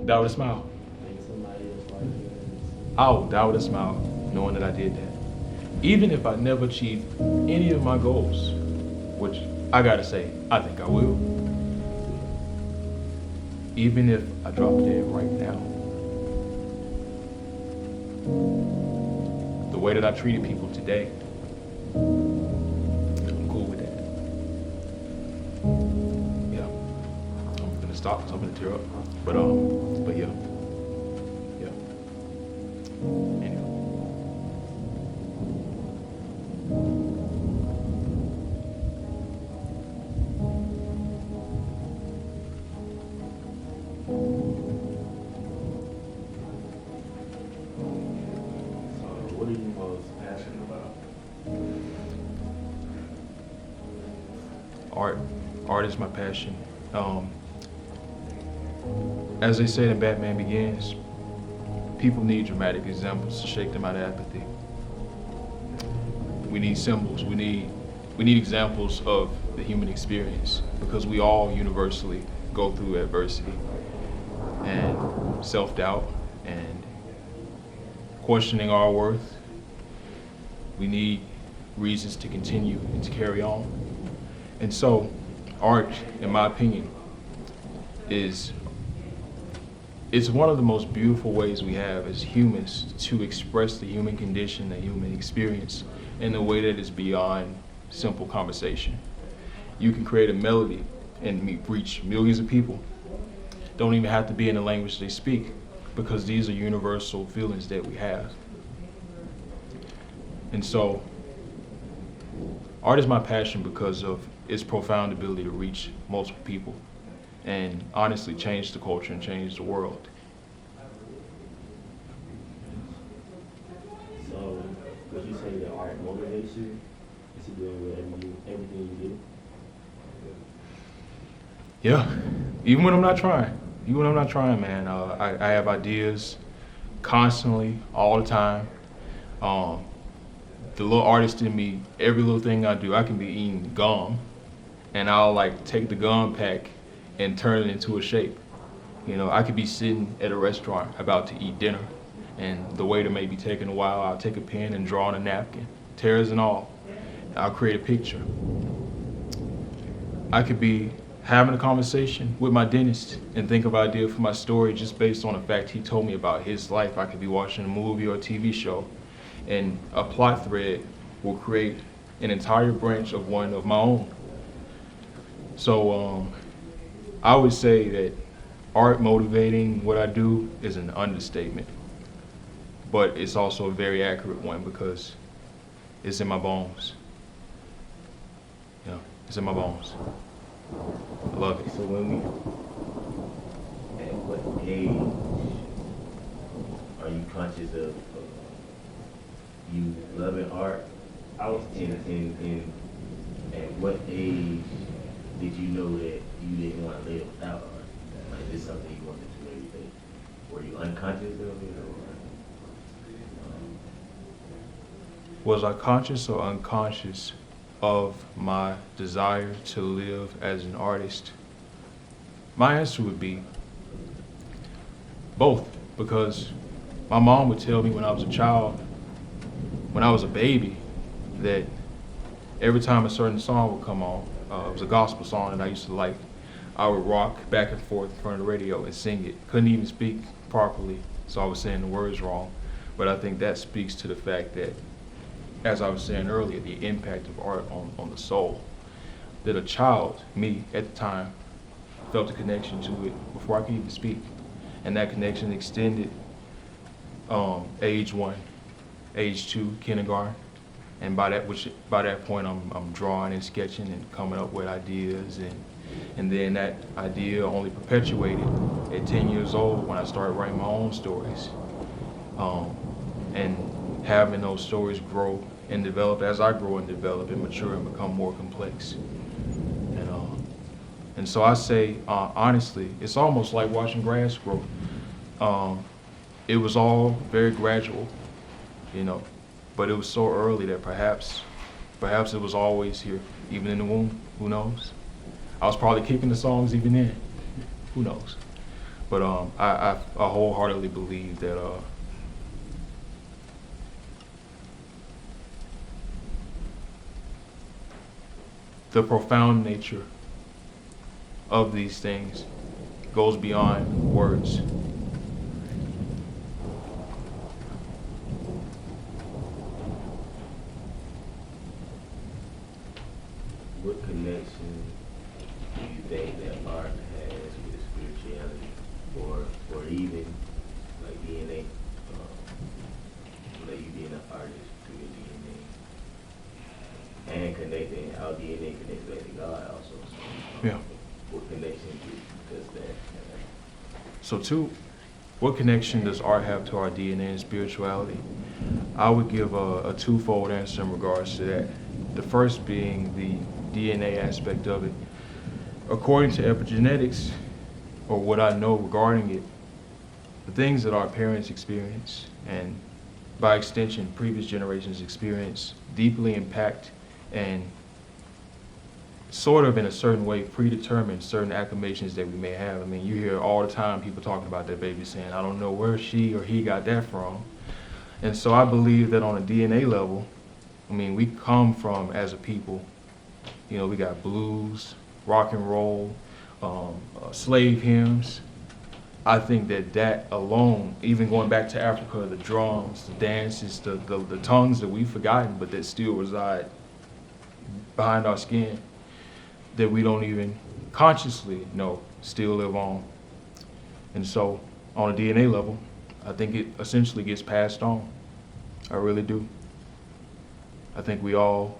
Die with a smile. Make somebody else like yours. I will die with a smile, knowing that I did that. Even if I never achieve any of my goals, which I gotta say, I think I will. Even if I drop dead right now, the way that I treated people today, I'm cool with that. Yeah, I'm gonna stop because I'm gonna tear up. But yeah, yeah. Anyway. So, what are you most passionate about? Art. Art is my passion. As they say in Batman Begins, people need dramatic examples to shake them out of apathy. We need symbols. We need examples of the human experience because we all universally go through adversity and self-doubt and questioning our worth. We need reasons to continue and to carry on. And so, art, in my opinion, is one of the most beautiful ways we have as humans to express the human condition, the human experience, in a way that is beyond simple conversation. You can create a melody and reach millions of people. Don't even have to be in the language they speak, because these are universal feelings that we have. And so, art is my passion because of its profound ability to reach multiple people and honestly change the culture and change the world. So, would you say that art motivates you to do everything you do? Yeah, even when I'm not trying. Even when I'm not trying, man. I have ideas constantly, all the time. The little artist in me, every little thing I do, I can be eating gum, and I'll like take the gum pack and turn it into a shape. You know, I could be sitting at a restaurant about to eat dinner, and the waiter may be taking a while. I'll take a pen and draw on a napkin, tears and all. I'll create a picture. I could be having a conversation with my dentist and think of an idea for my story just based on the fact he told me about his life. I could be watching a movie or a TV show, and a plot thread will create an entire branch of one of my own. So I would say that art motivating what I do is an understatement, but it's also a very accurate one because it's in my bones. Yeah, it's in my bones. I love it. So at what age are you conscious of you loving art? And at what age did you know that you didn't want to live without art? Like, is this something you wanted to do every day? Were you unconscious of it, or? Was I conscious or unconscious of my desire to live as an artist? My answer would be both, because my mom would tell me when I was a child, when I was a baby, that every time a certain song would come on, it was a gospel song that I used to like, I would rock back and forth in front of the radio and sing it. Couldn't even speak properly, so I was saying the words wrong. But I think that speaks to the fact that, as I was saying earlier, the impact of art on the soul. That a child, me at the time, felt a connection to it before I could even speak. And that connection extended age 1, age 2, kindergarten. And by that point, I'm drawing and sketching and coming up with ideas, and then that idea only perpetuated at 10 years old when I started writing my own stories, and having those stories grow and develop as I grow and develop and mature and become more complex. And so I say, honestly, it's almost like watching grass grow. It was all very gradual, but it was so early that perhaps it was always here, even in the womb. Who knows? I was probably kicking the songs even then. Who knows? But I wholeheartedly believe that the profound nature of these things goes beyond words. What connection do you think that art has with spirituality, or even like DNA? Like you being an artist through your DNA, and connecting how DNA connects back to God also. So, Yeah. What connection does that have? So two, what connection does art have to our DNA and spirituality? I would give a twofold answer in regards to that. The first being the DNA aspect of it. According to epigenetics, or what I know regarding it, the things that our parents experience, and by extension previous generations experience, deeply impact and sort of in a certain way predetermine certain acclamations that we may have. I mean, you hear all the time people talking about their baby saying, I don't know where she or he got that from. And so I believe that on a DNA level, I mean, we come from, as a people, you know, we got blues, rock and roll, slave hymns. I think that alone, even going back to Africa, the drums, the dances, the tongues that we've forgotten, but that still reside behind our skin, that we don't even consciously know still live on. And so on a DNA level, I think it essentially gets passed on. I really do. I think we all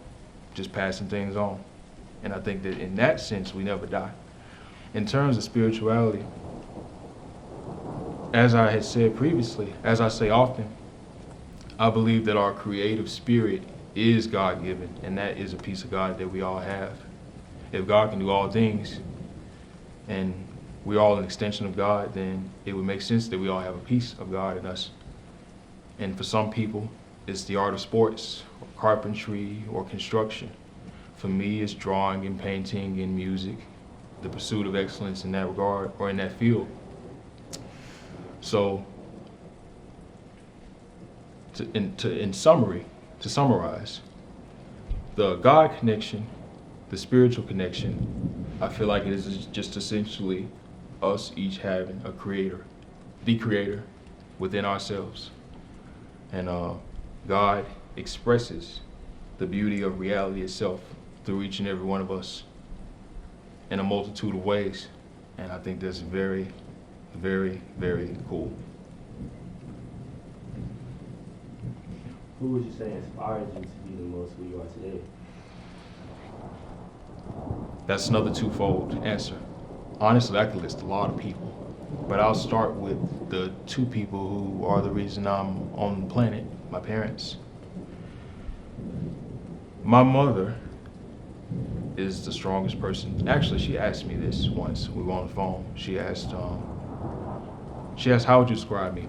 just passing things on. And I think that in that sense, we never die. In terms of spirituality, as I had said previously, as I say often, I believe that our creative spirit is God-given, and that is a piece of God that we all have. If God can do all things, and we're all an extension of God, then it would make sense that we all have a piece of God in us. And for some people, it's the art of sports, or carpentry, or construction. For me, it's drawing and painting and music, the pursuit of excellence in that regard, or in that field. So, in summary, to summarize, the God connection, the spiritual connection, I feel like it is just essentially us each having a creator, the creator within ourselves. And God expresses the beauty of reality itself through each and every one of us in a multitude of ways. And I think that's very, very, very cool. Who would you say inspired you to be the most who you are today? That's another twofold answer. Honestly, I could list a lot of people, but I'll start with the two people who are the reason I'm on the planet, my parents. My mother is the strongest person. Actually, she asked me this once. We were on the phone. She asked, how would you describe me?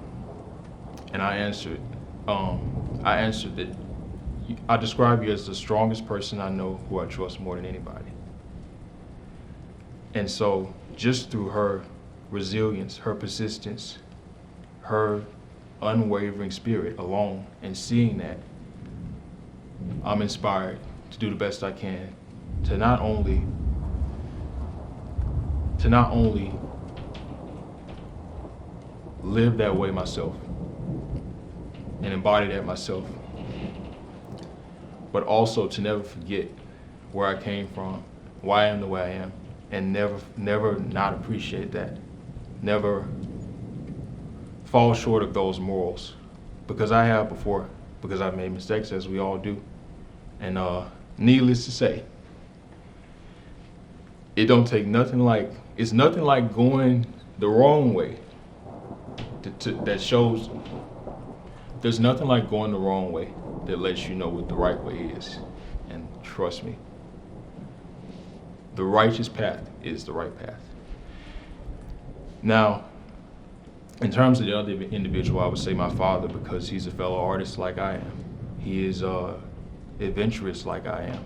And I answered that I describe you as the strongest person I know, who I trust more than anybody. And so just through her resilience, her persistence, her unwavering spirit alone, and seeing that, I'm inspired to do the best I can to not only live that way myself and embody that myself, but also to never forget where I came from, why I am the way I am, and never not appreciate that, never fall short of those morals, because I have before, because I've made mistakes, as we all do. And needless to say, it's nothing like going the wrong way that shows. There's nothing like going the wrong way that lets you know what the right way is. And trust me, the righteous path is the right path. Now, in terms of the other individual, I would say my father, because he's a fellow artist like I am. He is adventurous like I am.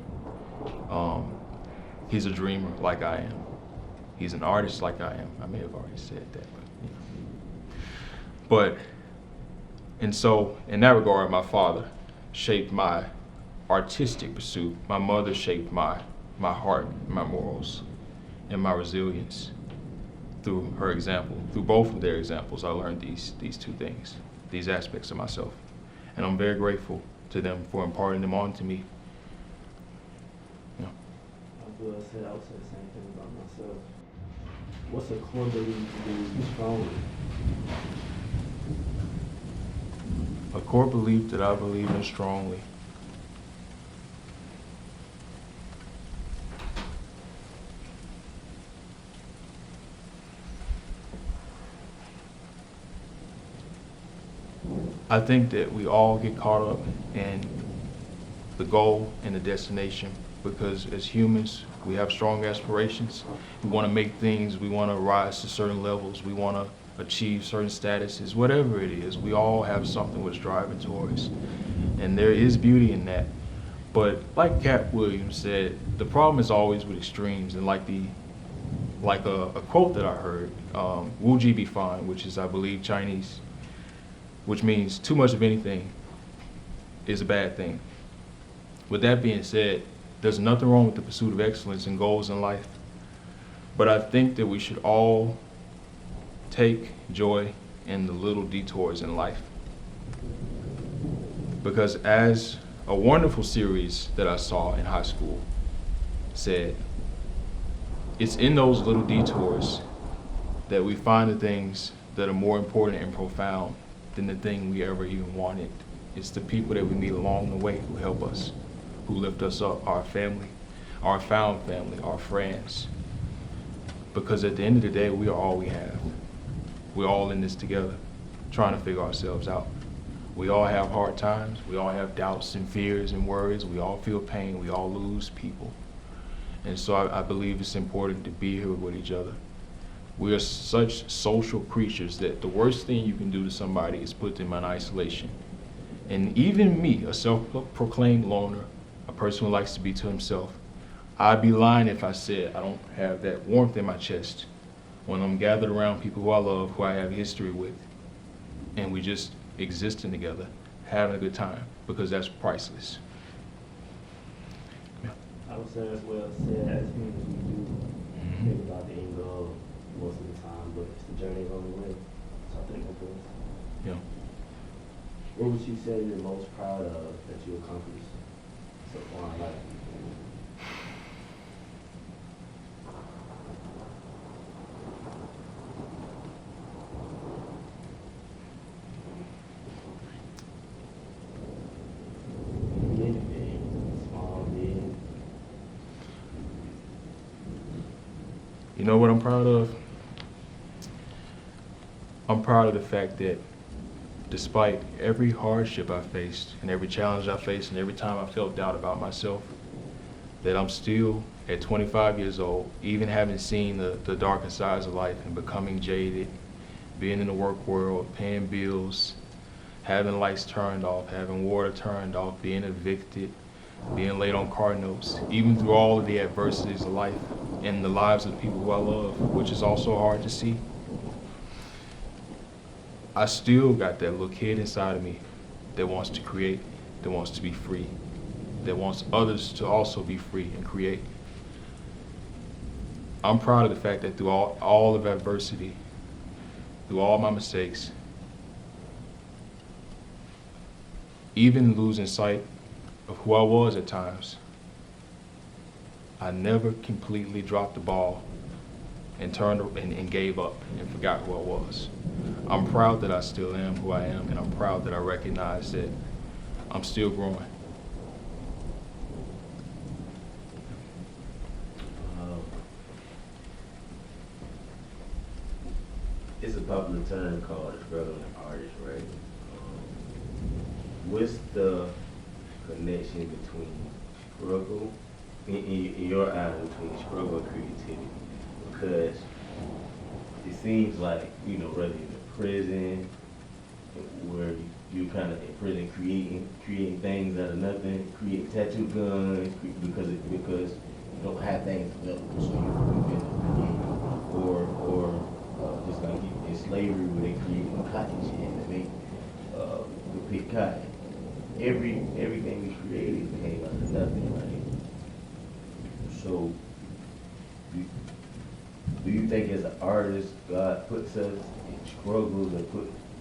He's a dreamer like I am. He's an artist like I am. I may have already said that, but But, and so in that regard, my father shaped my artistic pursuit. My mother shaped my heart, my morals, and my resilience through her example. Through both of their examples, I learned these two things, these aspects of myself. And I'm very grateful to them for imparting them on to me. Yeah. I would say the same thing about myself. What's a core belief you believe strongly? A core belief that I believe in strongly. I think that we all get caught up in the goal and the destination because as humans, we have strong aspirations. We want to make things, we want to rise to certain levels, we want to achieve certain statuses, whatever it is. We all have something we're striving towards. And there is beauty in that. But like Cat Williams said, the problem is always with extremes. And like a quote that I heard, Wu Ji be fine, which is, I believe, Chinese, which means too much of anything is a bad thing. With that being said, there's nothing wrong with the pursuit of excellence and goals in life. But I think that we should all take joy in the little detours in life. Because as a wonderful series that I saw in high school said, it's in those little detours that we find the things that are more important and profound than the thing we ever even wanted. It's the people that we meet along the way who help us, who lift us up, our family, our found family, our friends. Because at the end of the day, we are all we have. We're all in this together, trying to figure ourselves out. We all have hard times. We all have doubts and fears and worries. We all feel pain. We all lose people. And so I believe it's important to be here with each other. We are such social creatures that the worst thing you can do to somebody is put them in isolation. And even me, a self-proclaimed loner, a person who likes to be to himself, I'd be lying if I said I don't have that warmth in my chest when I'm gathered around people who I love, who I have history with, and we just existing together, having a good time, because that's priceless. Yeah. I would say as well said, as humans we do think about the end goal most of the time, but it's the journey along the way. So I think that's good. Yeah. What would you say you're most proud of that you accomplished so far in life? You know what I'm proud of? I'm proud of the fact that despite every hardship I faced and every challenge I faced and every time I felt doubt about myself, that I'm still at 25 years old, even having seen the darker sides of life and becoming jaded, being in the work world, paying bills, having lights turned off, having water turned off, being evicted, being late on car notes, even through all of the adversities of life and the lives of the people who I love, which is also hard to see. I still got that little kid inside of me that wants to create, that wants to be free, that wants others to also be free and create. I'm proud of the fact that through all of adversity, through all my mistakes, even losing sight of who I was at times, I never completely dropped the ball and turned and gave up and forgot who I was. I'm proud that I still am who I am, and I'm proud that I recognize that I'm still growing. It's a popular term called a struggling artist, right? What's the connection between struggle, in your eyes, between struggle and creativity? Because it seems like, you know, whether in prison, where you kind of in prison creating things out of nothing, creating tattoo guns because you don't have things available, so you or just like in slavery where they created cotton gin to make the pick cotton. Everything we created came out of nothing, right? So do you think as an artist, God puts us in struggles and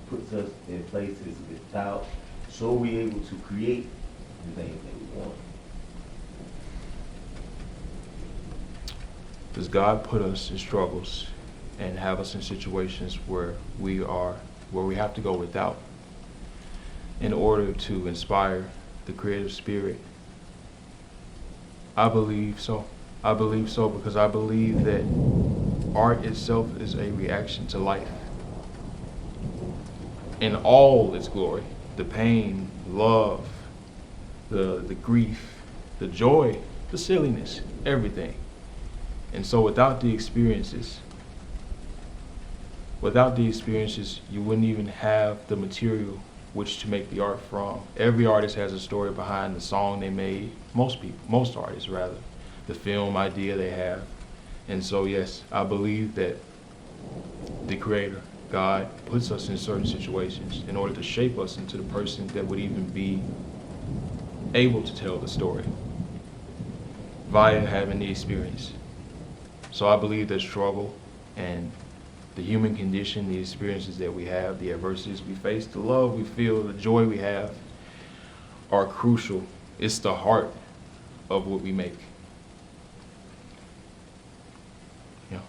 puts us in places without, so we're able to create the things that we want? Does God put us in struggles and have us in situations where we have to go without in order to inspire the creative spirit? I believe so. I believe so because I believe that art itself is a reaction to life in all its glory. The pain, love, the grief, the joy, the silliness, everything. And so without the experiences, you wouldn't even have the material which to make the art from. Every artist has a story behind the song they made. Most artists rather, the film idea they have. And so yes, I believe that the Creator, God, puts us in certain situations in order to shape us into the person that would even be able to tell the story via having the experience. So I believe that struggle and the human condition, the experiences that we have, the adversities we face, the love we feel, the joy we have are crucial. It's the heart of what we make. Yeah.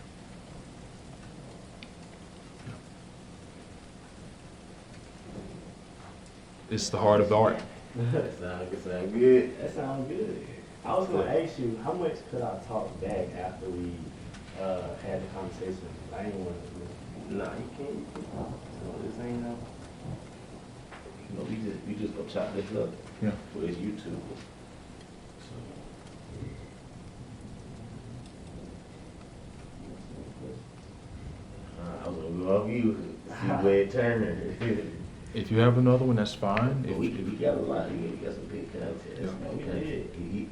It's the heart of the art. That sound good. That sounds good. I was gonna ask you, how much could I talk back after we had the conversation? I ain't want to. Nah, you can't. So this ain't no. You know, we just gonna chop this up Yeah. for this YouTube. So. I was gonna go off you, see where it turned. If you have another one, that's fine. But we got a lot. We got some big content. Yeah.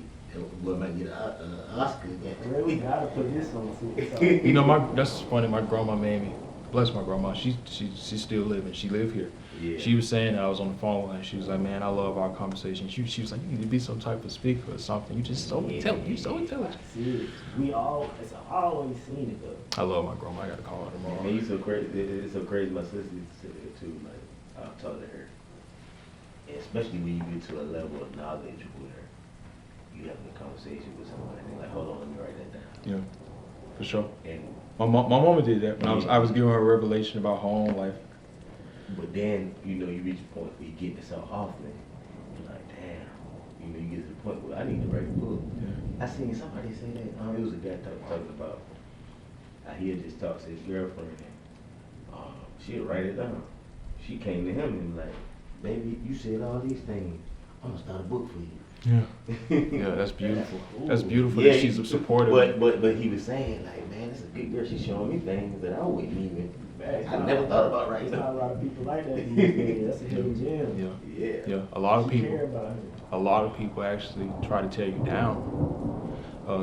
We might get an Oscar again. We gotta put this on too. You know, that's funny. My grandma made me. Bless my grandma. She's still living. She lived here. Yeah. She was saying that I was on the phone and she was like, "Man, I love our conversation." She was like, "You need to be some type of speaker or something. You just so intelligent. You so intelligent." Serious. It's always seen it though. I love my grandma. I gotta call her tomorrow. Man, you so crazy. It's so crazy. My sister used to say that too. Like I've talked to her, especially when you get to a level of knowledge where you having a conversation with somebody. And they're like, hold on, let me write that down. Yeah, for sure. And My mama did that when I was giving her a revelation about her own life. but then you reach a point where you get this so often. You're like, damn. You get to the point where I need to write a book. Yeah. I seen somebody say that. It was a guy talking about how he had just talked to his girlfriend and she'd write it down. She came to him and like, baby, you said all these things. I'm gonna start a book for you. Yeah. Yeah, that's beautiful. That's beautiful Yeah, that she's supportive. But he was saying like, man, it's a good girl. She's showing me things that I wouldn't even. I never thought about writing. There's not a lot of people like that these days. That's a hidden gem. Yeah. Yeah. Yeah. A lot of She people. care about her. A lot of people actually try to tear you down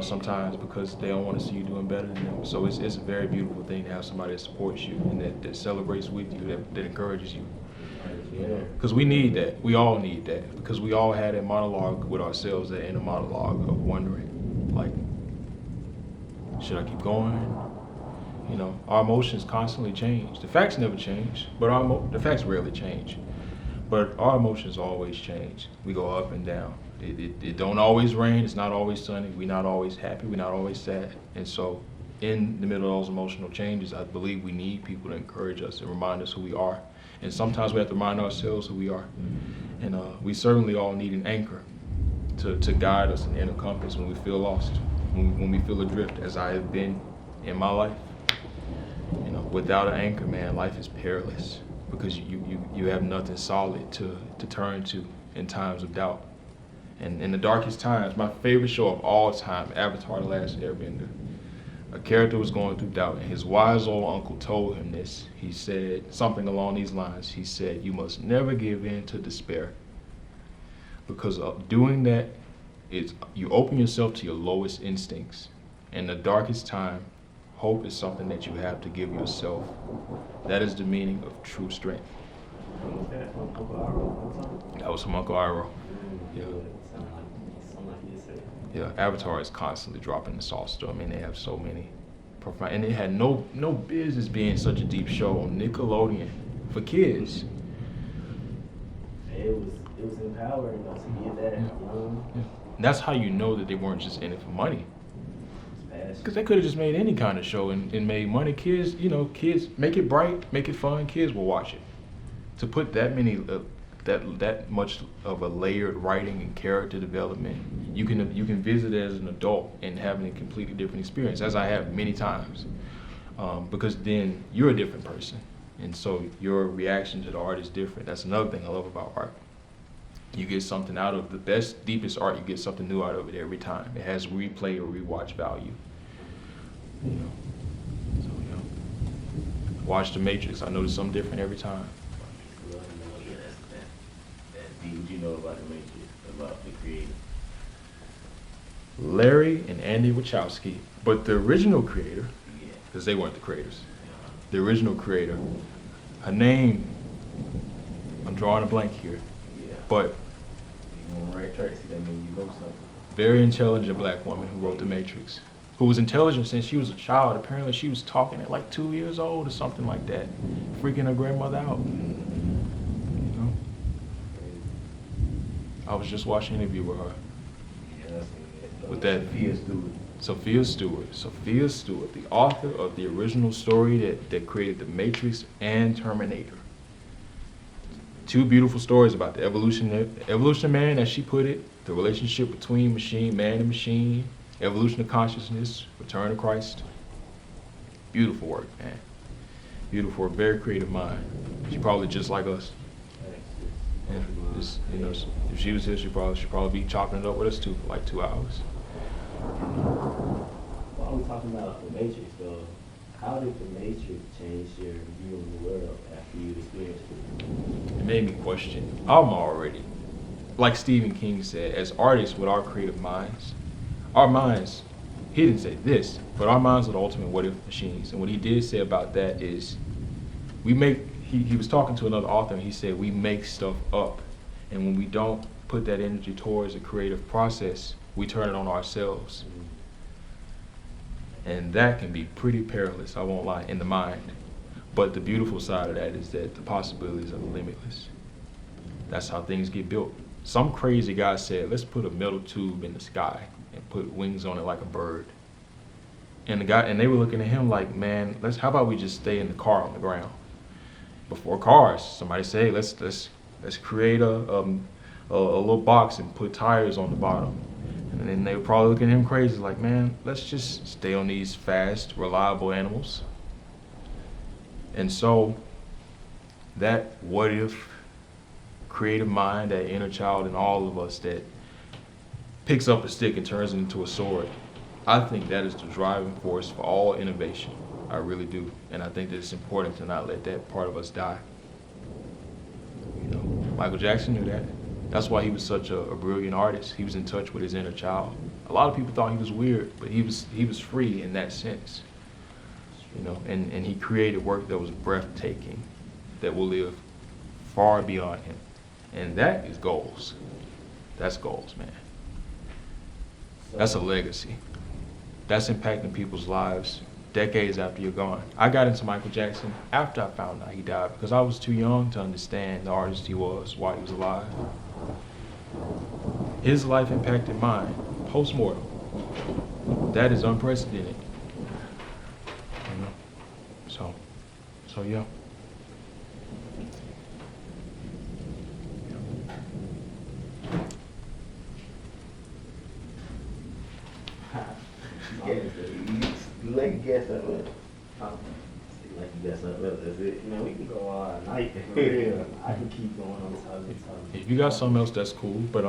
sometimes because they don't want to see you doing better than them. So it's a very beautiful thing to have somebody that supports you and that celebrates with you, that encourages you. Yeah. Because we need that. We all need that. Because we all had a monologue with ourselves, that inner monologue of wondering, like, should I keep going? You know, our emotions constantly change. The facts never change, but the facts rarely change. But our emotions always change. We go up and down. It don't always rain. It's not always sunny. We're not always happy. We're not always sad. And so in the middle of those emotional changes, I believe we need people to encourage us and remind us who we are. And sometimes we have to remind ourselves who we are. And we certainly all need an anchor to guide us, an inner compass when we feel lost, when we feel adrift, as I have been in my life. You know, without an anchor, man, life is perilous because you have nothing solid to turn to in times of doubt. And in the darkest times, my favorite show of all time, Avatar: The Last Airbender, a character was going through doubt, and his wise old uncle told him this. He said something along these lines. He said, "You must never give in to despair, because of doing that, you open yourself to your lowest instincts. In the darkest time, Hope is something that you have to give yourself. That is the meaning of true strength. Was that from Uncle Aro one time? That was from Uncle Iroh. Yeah. Sound like you said. Yeah, Avatar is constantly dropping the sauce though. I mean, they have so many profound, and it had no business being such a deep show on Nickelodeon for kids. It was empowering us to get that young. Yeah. And that's how you know that they weren't just in it for money. Passion. Because they could have just made any kind of show and made money. Kids, kids make it bright, make it fun. Kids will watch it. To put that many, that much of a layered writing and character development, you can visit it as an adult and having a completely different experience, as I have many times. Because then you're a different person, and so your reaction to the art is different. That's another thing I love about art. You get something out of the best, deepest art. You get something new out of it every time. It has replay or rewatch value. So watch The Matrix. I notice something different every time. Yeah, that's deep. What you know about the Matrix, about the creator? Larry and Andy Wachowski, but the original creator, Yeah. because they weren't the creators. The original creator, her name, I'm drawing a blank here, Yeah. but You on the right track, see that means you know something. very intelligent black woman who wrote The Matrix, who was intelligent since she was a child. Apparently she was talking at like 2 years old or something like that, freaking her grandmother out. I was just watching an interview with her. Yeah, that's it. With that- Sophia Stewart. Sophia Stewart, the author of the original story that created The Matrix and Terminator. Two beautiful stories about the evolution of man, as she put it, the relationship between man and machine, evolution of consciousness, return to Christ. Beautiful work, man. Beautiful work, very creative mind. She probably just like us. Yeah, just, if she was here, she'd probably be chopping it up with us too for like 2 hours. While we're talking about the Matrix, though, how did the Matrix change your view of the world after you experienced it? It made me question. I'm already, like Stephen King said, as artists with our creative minds, our minds, he didn't say this, but our minds are the ultimate what-if machines. And what he did say about that is, he was talking to another author and he said, we make stuff up. And when we don't put that energy towards a creative process, we turn it on ourselves. And that can be pretty perilous, I won't lie, in the mind. But the beautiful side of that is that the possibilities are limitless. That's how things get built. Some crazy guy said, let's put a metal tube in the sky and put wings on it like a bird. And they were looking at him like, man, how about we just stay in the car on the ground? Before cars, somebody say, let's create a little box and put tires on the bottom. And then they were probably looking at him crazy, like, man, let's just stay on these fast, reliable animals. And so that what if creative mind, that inner child in all of us that picks up a stick and turns it into a sword, I think that is the driving force for all innovation. I really do. And I think that it's important to not let that part of us die. Michael Jackson knew that. That's why he was such a brilliant artist. He was in touch with his inner child. A lot of people thought he was weird, but he was free in that sense. And he created work that was breathtaking, that will live far beyond him. And that is goals. That's goals, man. That's a legacy. That's impacting people's lives decades after you're gone. I got into Michael Jackson after I found out he died because I was too young to understand the artist he was while he was alive. His life impacted mine, post-mortem. That is unprecedented. So yeah. Like you got something else. Huh? Like you got something else, that's it. Man, we can go all night. For real. I can keep going on this topic. If you got something else, that's cool. But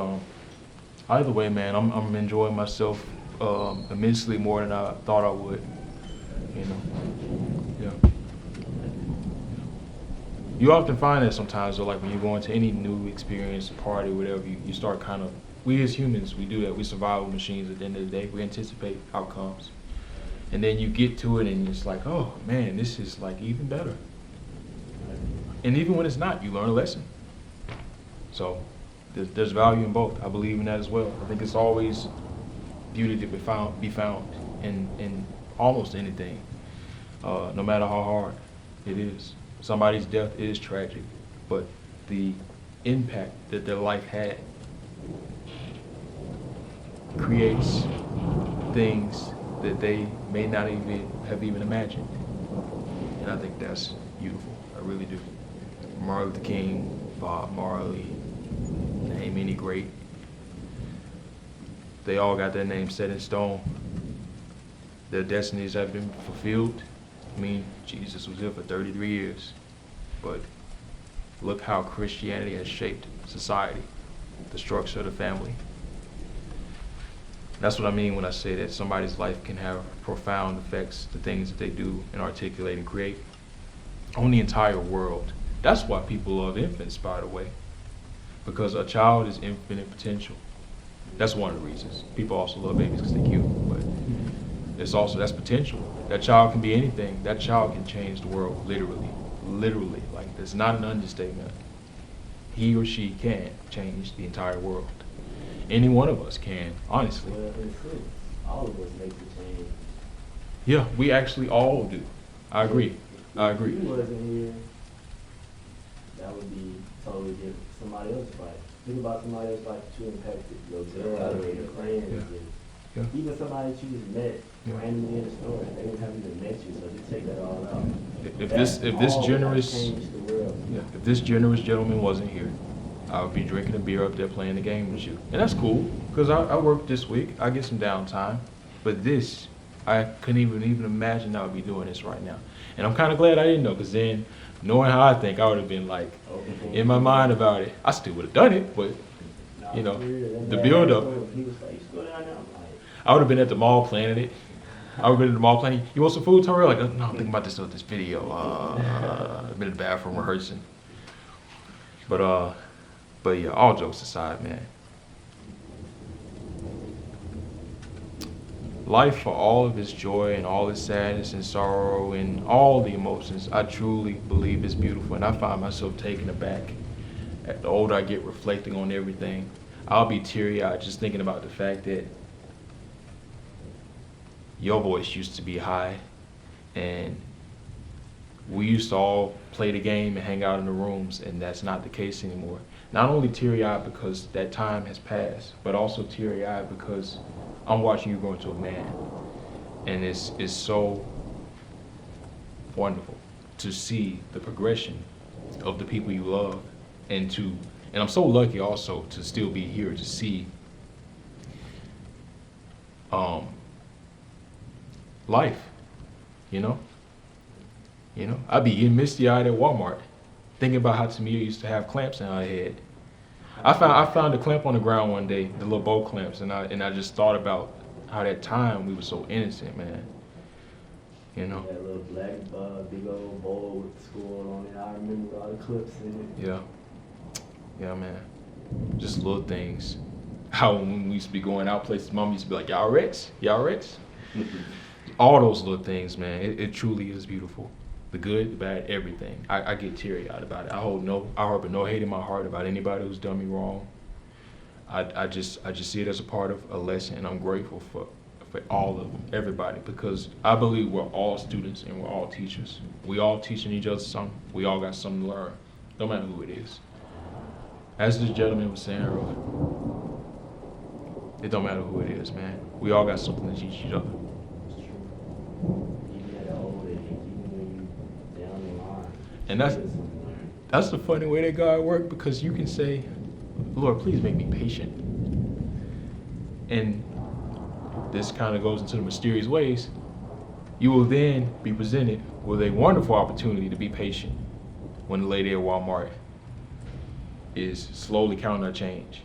either way, man, I'm enjoying myself immensely more than I thought I would. Yeah. You often find that sometimes, though, like when you go into any new experience, party, whatever, you start kind of. We as humans, we do that. We survival machines. At the end of the day, we anticipate outcomes. And then you get to it and it's like, oh man, this is like even better. And even when it's not, you learn a lesson. So there's value in both. I believe in that as well. I think it's always beauty to be found in almost anything, no matter how hard it is. Somebody's death is tragic, but the impact that their life had creates things that they may not even have imagined. And I think that's beautiful. I really do. Martin Luther King, Bob Marley, name any great. They all got their names set in stone. Their destinies have been fulfilled. I mean, Jesus was here for 33 years. But look how Christianity has shaped society, the structure of the family. That's what I mean when I say that somebody's life can have profound effects, the things that they do and articulate and create on the entire world. That's why people love infants, by the way, because a child is infinite potential. That's one of the reasons. People also love babies because they're cute, but it's also, that's potential. That child can be anything. That child can change the world, literally. Literally, like, that's not an understatement. He or she can change the entire world. Any one of us can, honestly. Well, it's true. All of us make the change. Yeah, we actually all do. I agree. I agree. If you wasn't here, that would be totally different. Somebody else's life. Think about somebody else's life that you impacted. Your girl, your friends, Yeah. and even somebody that you just met Yeah. randomly in a store. They didn't have even met you, so just take that all out. If this generous changed the world. Yeah, if this generous gentleman wasn't here, I would be drinking a beer up there playing the game with you. And that's cool, because I work this week. I get some downtime. But this, I couldn't even imagine I would be doing this right now. And I'm kind of glad I didn't know, because then, knowing how I think, I would have been like, in my mind about it. I still would have done it, but, you know, the build up. He was like, you should go down there. I'm like, I would have been at the mall planning it. I would have been at the mall planning, you want some food, Tyrell? Like, no, I'm thinking about this video. I've been in the bathroom rehearsing. But yeah, all jokes aside, man. Life, for all of its joy and all its sadness and sorrow and all the emotions, I truly believe is beautiful. And I find myself taken aback. The older I get, reflecting on everything, I'll be teary-eyed just thinking about the fact that your voice used to be high, and we used to all play the game and hang out in the rooms, and that's not the case anymore. Not only teary-eyed because that time has passed, but also teary-eyed because I'm watching you grow into a man. And it's so wonderful to see the progression of the people you love, and I'm so lucky also to still be here to see life, you know? I'd be getting misty-eyed at Walmart, thinking about how Tamia used to have clamps in her head. I found a clamp on the ground one day, the little bow clamps, and I just thought about how that time we were so innocent, man. You know? that little black, big old bowl with the score on it. I remember all the clips in it. Yeah, man. Just little things. How when we used to be going out places, Mom used to be like, y'all rich? All those little things, man. It truly is beautiful. The good, the bad, everything. I get teary-eyed about it. I harbor no hate in my heart about anybody who's done me wrong. I just see it as a part of a lesson, and I'm grateful for all of them, everybody, because I believe we're all students and we're all teachers. We all teaching each other something. We all got something to learn, no matter who it is. As this gentleman was saying earlier, it don't matter who it is, man. We all got something to teach each other. It's true. Even at an old age, even when you down the line. And that's the funny way that God works, because you can say, Lord, please make me patient. And this kind of goes into the mysterious ways. You will then be presented with a wonderful opportunity to be patient when the lady at Walmart is slowly counting her change.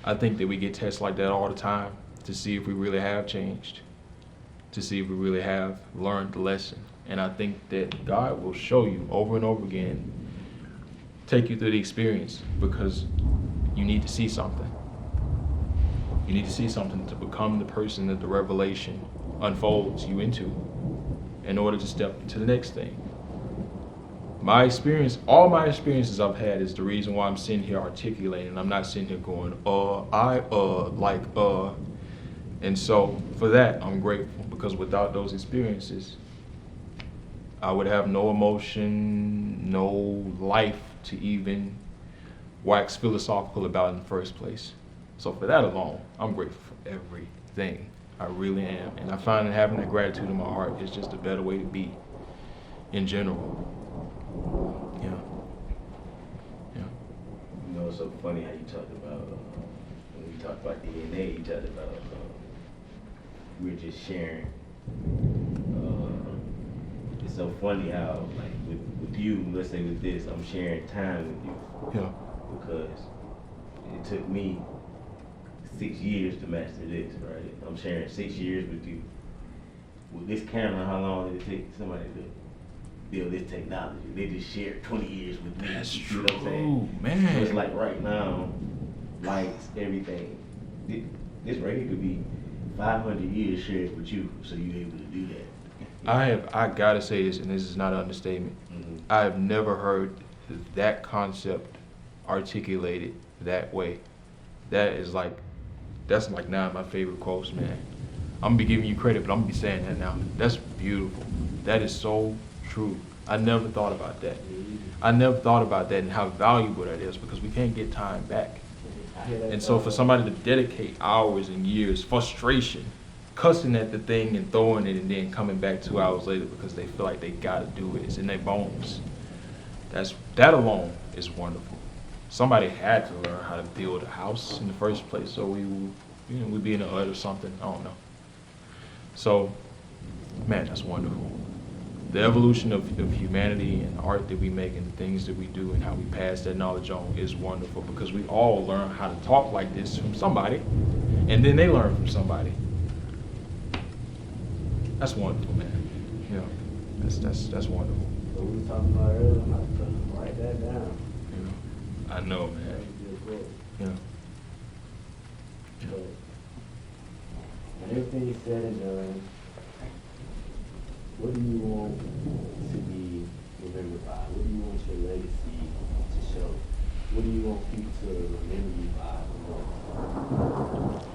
I think that we get tests like that all the time to see if we really have changed, to see if we really have learned the lesson. And I think that God will show you over and over again, take you through the experience, because you need to see something. You need to see something to become the person that the revelation unfolds you into in order to step to the next thing. My experience, all my experiences I've had is the reason why I'm sitting here articulating. I'm not sitting here going, And so for that, I'm grateful, because without those experiences, I would have no emotion, no life to even wax philosophical about in the first place. So for that alone, I'm grateful for everything. I really am. And I find that having that gratitude in my heart is just a better way to be in general. Yeah. Yeah. You know, it's so funny how you talked about, when you talked about DNA, you talked about, we're just sharing. It's so funny how, like, with you, let's say with this, I'm sharing time with you. Yeah. Because it took me 6 years to master this, right? I'm sharing 6 years with you. With this camera, how long did it take somebody to build this technology? They just shared 20 years with me. That's you true, know what I'm saying? man. So it's like right now, lights, everything. This right here could be 500 years shared with you, so you're able to do that. I gotta say this, and this is not an understatement. Mm-hmm. I have never heard that concept articulated that way. That's like now my favorite quotes, man. I'm gonna be giving you credit, but I'm gonna be saying that now. That's beautiful. That is so true. I never thought about that. I never thought about that and how valuable that is, because we can't get time back. And so for somebody to dedicate hours and years, frustration, cussing at the thing and throwing it and then coming back 2 hours later because they feel like they gotta do it, it's in their bones. That alone is wonderful. Somebody had to learn how to build a house in the first place, so we'd be in a hut or something, I don't know. So, man, that's wonderful. The evolution of humanity and the art that we make and the things that we do and how we pass that knowledge on is wonderful, because we all learn how to talk like this from somebody, and then they learn from somebody. That's wonderful, man. Yeah, that's wonderful. So we were talking about earlier, I'm about to write that down. Yeah. I know, man. That would be a quote. Yeah. But when everything is said and done, what do you want to be remembered by? What do you want your legacy to show? What do you want people to remember you by?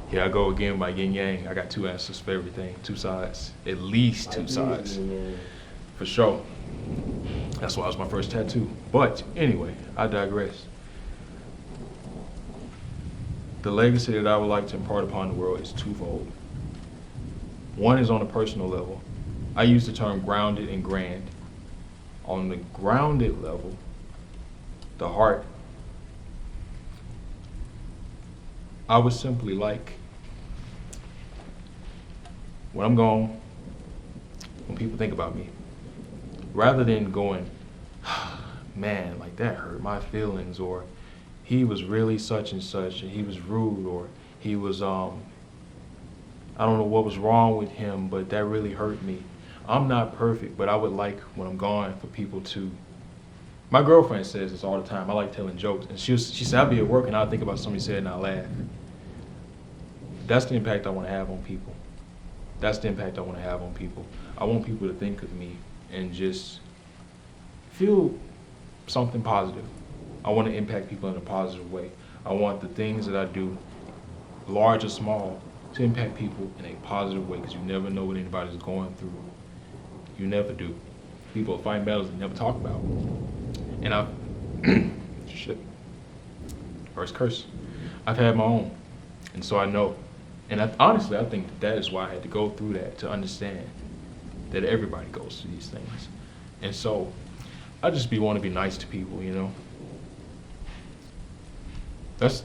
Here I go again by yin yang. I got two answers for everything, two sides, at least two sides, for sure. That's why it was my first tattoo. But anyway, I digress. The legacy that I would like to impart upon the world is twofold. One is on a personal level. I use the term grounded and grand. On the grounded level, the heart, I would simply like, when I'm gone, when people think about me, rather than going, man, like that hurt my feelings, or he was really such and such, and he was rude, or he was, I don't know what was wrong with him, but that really hurt me. I'm not perfect, but I would like, when I'm gone, for people to, my girlfriend says this all the time, I like telling jokes, and she said, I'll be at work and I'll think about something said and I'll laugh. That's the impact I want to have on people. That's the impact I want to have on people. I want people to think of me and just feel something positive. I want to impact people in a positive way. I want the things that I do, large or small, to impact people in a positive way, because you never know what anybody's going through. You never do. People fight battles they never talk about. And I've, shit, first curse. I've had my own, and so I know. And honestly, I think that is why I had to go through that, to understand that everybody goes through these things. And so I just want to be nice to people, you know. That's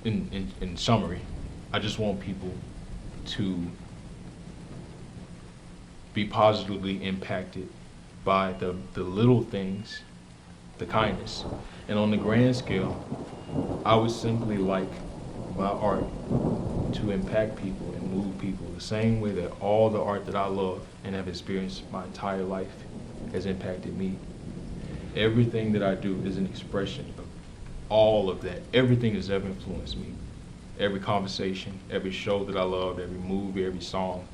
in summary. I just want people to be positively impacted by the little things, the kindness. And on the grand scale, I would simply like my art to impact people and move people the same way that all the art that I love and have experienced my entire life has impacted me. Everything that I do is an expression of all of that. Everything has ever influenced me. Every conversation, every show that I loved, every movie, every song,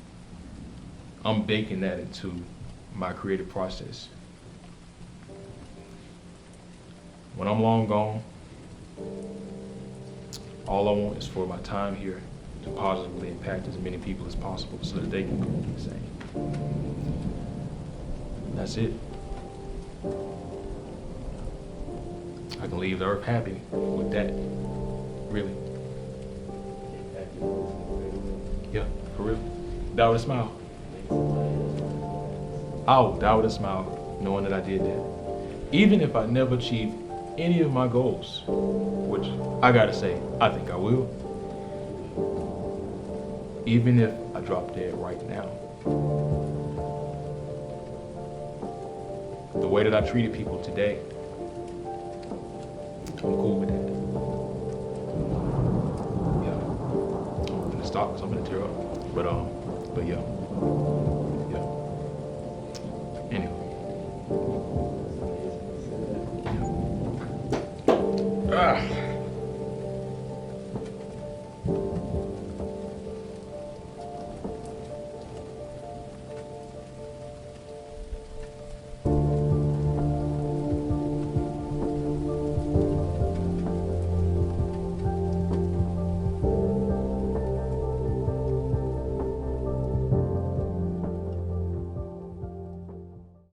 I'm baking that into my creative process. When I'm long gone, all I want is for my time here to positively impact as many people as possible so that they can go do the same. That's it. I can leave the earth happy with that, really. Impact your lives in a great way. Yeah, for real. Die with a smile. Make somebody else. I will die with a smile knowing that I did that. Even if I never achieve any of my goals, which I gotta say, I think I will. Even if I drop dead right now. The way that I treated people today, I'm cool with that. Yeah. I'm gonna stop because I'm gonna tear up. But yeah. Yeah. Anyway. Ah.